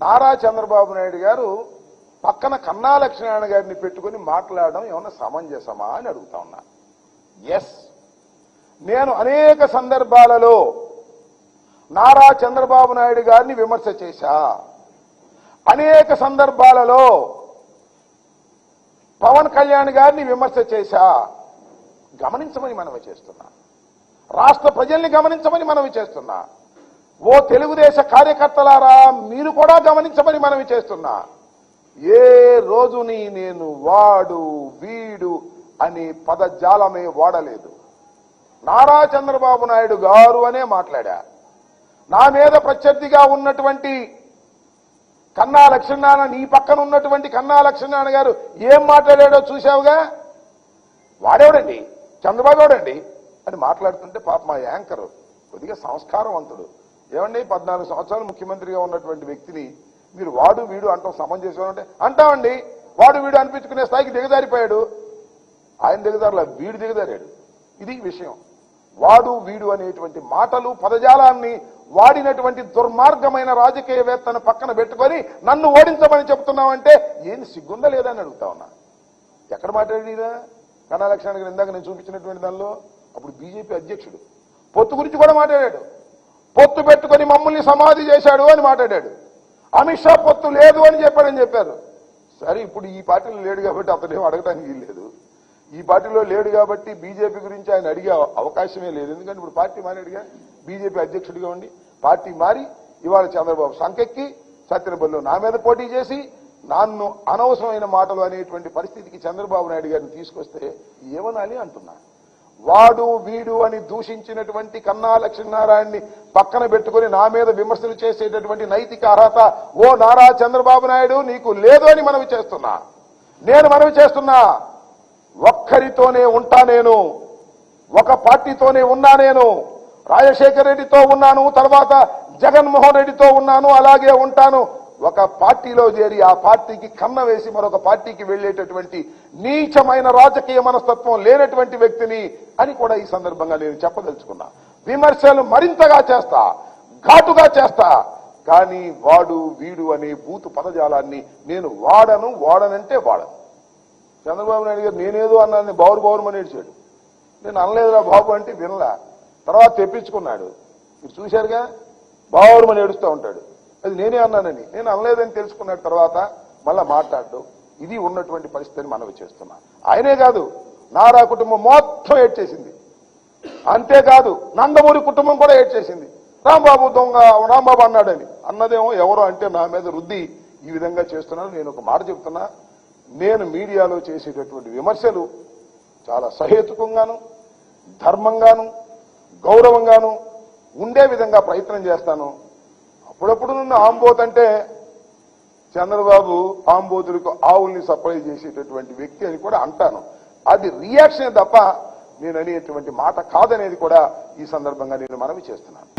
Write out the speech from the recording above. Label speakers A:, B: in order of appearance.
A: నారా చంద్రబాబు నాయుడు గారు పక్కన కన్నా లక్ష్మీనారాయణ గారిని పెట్టుకుని మాట్లాడడం ఏమన్నా సమంజసమా అని అడుగుతా ఉన్నా. ఎస్, నేను అనేక సందర్భాలలో నారా చంద్రబాబు నాయుడు గారిని విమర్శ చేశా. అనేక సందర్భాలలో పవన్ కళ్యాణ్ గారిని విమర్శ చేశా. గమనించమని మనవి చేస్తున్నా. రాష్ట్ర ప్రజల్ని గమనించమని మనవి చేస్తున్నా. ఓ తెలుగుదేశ కార్యకర్తలారా, మీరు కూడా గమనించమని మనవి చేస్తున్నా. ఏ రోజుని నేను వాడు వీడు అని పదజాలమే వాడలేదు. నారా చంద్రబాబు నాయుడు గారు అనే మాట్లాడా. నా మీద ప్రత్యర్థిగా ఉన్నటువంటి కన్నా లక్ష్మీనారాయణ, నీ పక్కన ఉన్నటువంటి కన్నా లక్ష్మీనారాయణ గారు ఏం మాట్లాడాడో చూశావుగా. వాడేవాడండి, చంద్రబాబు ఎవడండి అని మాట్లాడుతుంటే పాప మా యాంకర్ కొద్దిగా సంస్కారవంతుడు. ఏమండి, 14 సంవత్సరాలు ముఖ్యమంత్రిగా ఉన్నటువంటి వ్యక్తిని మీరు వాడు వీడు అంటాం సమంజసం అంటే అంటామండి. వాడు వీడు అనిపించుకునే స్థాయికి దిగజారిపోయాడు. ఆయన దిగజారులా, వీడు దిగజారాడు. ఇది విషయం. వాడు వీడు అనేటువంటి మాటలు, పదజాలాన్ని వాడినటువంటి దుర్మార్గమైన రాజకీయవేత్తను పక్కన పెట్టుకొని నన్ను ఓడించమని చెప్తున్నామంటే ఏం సిగ్గుందా లేదా అని అడుగుతా ఉన్నా. ఎక్కడ మాట్లాడినా కన్నా లక్ష్మణ్ ఇందాక నేను చూపించినటువంటి దానిలో అప్పుడు బీజేపీ అధ్యక్షుడు పొత్తు గురించి కూడా మాట్లాడాడు. పొత్తు పెట్టుకొని మమ్మల్ని సమాధి చేశాడు అని మాట్లాడాడు. అమిత్ షా పొత్తు లేదు అని చెప్పారు. సరే, ఇప్పుడు ఈ పార్టీలో లేడు కాబట్టి అతనేం అడగడానికి లేదు. ఈ పార్టీలో లేడు కాబట్టి బీజేపీ గురించి ఆయన అడిగే అవకాశమే లేదు. ఎందుకంటే ఇప్పుడు పార్టీ మారాడుగా, బీజేపీ అధ్యక్షుడిగా ఉండి పార్టీ మారి ఇవాళ చంద్రబాబు సంకెక్కి సత్యనపల్లిలో నా మీద పోటీ చేసి నన్ను అనవసరమైన మాటలు అనేటువంటి పరిస్థితికి చంద్రబాబు నాయుడు గారిని తీసుకొస్తే ఏమనాలి అంటున్నా. వాడు వీడు అని దూషించినటువంటి కన్నా లక్ష్మీనారాయణని పక్కన పెట్టుకుని నా మీద విమర్శలు చేసేటటువంటి నైతిక అర్హత ఓ నారా చంద్రబాబు నాయుడు నీకు లేదు అని మనవి చేస్తున్నా. నేను మనవి చేస్తున్నా. ఒక్కరితోనే ఉంటా నేను, ఒక పార్టీతోనే ఉన్నా నేను. రాజశేఖర రెడ్డితో ఉన్నాను, తర్వాత జగన్మోహన్ రెడ్డితో ఉన్నాను, అలాగే ఉంటాను. ఒక పార్టీలో చేరి ఆ పార్టీకి కన్న వేసి మరొక పార్టీకి వెళ్లేటటువంటి నీచమైన రాజకీయ మనస్తత్వం లేనటువంటి వ్యక్తిని అని కూడా ఈ సందర్భంగా నేను చెప్పదలుచుకున్నా. విమర్శలు మరింతగా చేస్తా, ఘాటుగా చేస్తా, కానీ వాడు వీడు అనే బూతు పదజాలాన్ని నేను వాడనంటే వాడను. చంద్రబాబు నాయుడు గారు నేనేదో అన్నాను, బావురుమని ఏడ్చాడు. నేను అనలేదురా బాబు అంటే వినలా. తర్వాత తెప్పించుకున్నాడు. మీరు చూశారుగా, బావురుమని ఏడుస్తూ ఉంటాడు. అది నేనే అన్నానని, నేను అనలేదని తెలుసుకున్నాడు. తర్వాత మళ్ళా మాట్లాడు. ఇది ఉన్నటువంటి పరిస్థితిని మనవి చేస్తున్నా. ఆయనే కాదు, నారా కుటుంబం మొత్తం ఏడ్చేసింది. అంతేకాదు నందమూరి కుటుంబం కూడా ఏడ్చేసింది. రాంబాబు దొంగ, రాంబాబు అన్నాడని. అన్నదేమో ఎవరో అంటే నా మీద రుద్ది ఈ విధంగా చేస్తున్నాను. నేను ఒక మాట చెప్తున్నా, నేను మీడియాలో చేసేటటువంటి విమర్శలు చాలా సహేతుకంగాను, ధర్మంగాను, గౌరవంగాను ఉండే విధంగా ప్రయత్నం చేస్తాను. అప్పుడప్పుడు నన్ను ఆంబోత్ అంటే చంద్రబాబు ఆంబోతులకు ఆవుల్ని సప్లై చేసేటటువంటి వ్యక్తి అని కూడా అంటాను. అది రియాక్షన్ తప్ప నేను అనేటువంటి మాట కాదనేది కూడా ఈ సందర్భంగా నేను మనవి చేస్తున్నాను.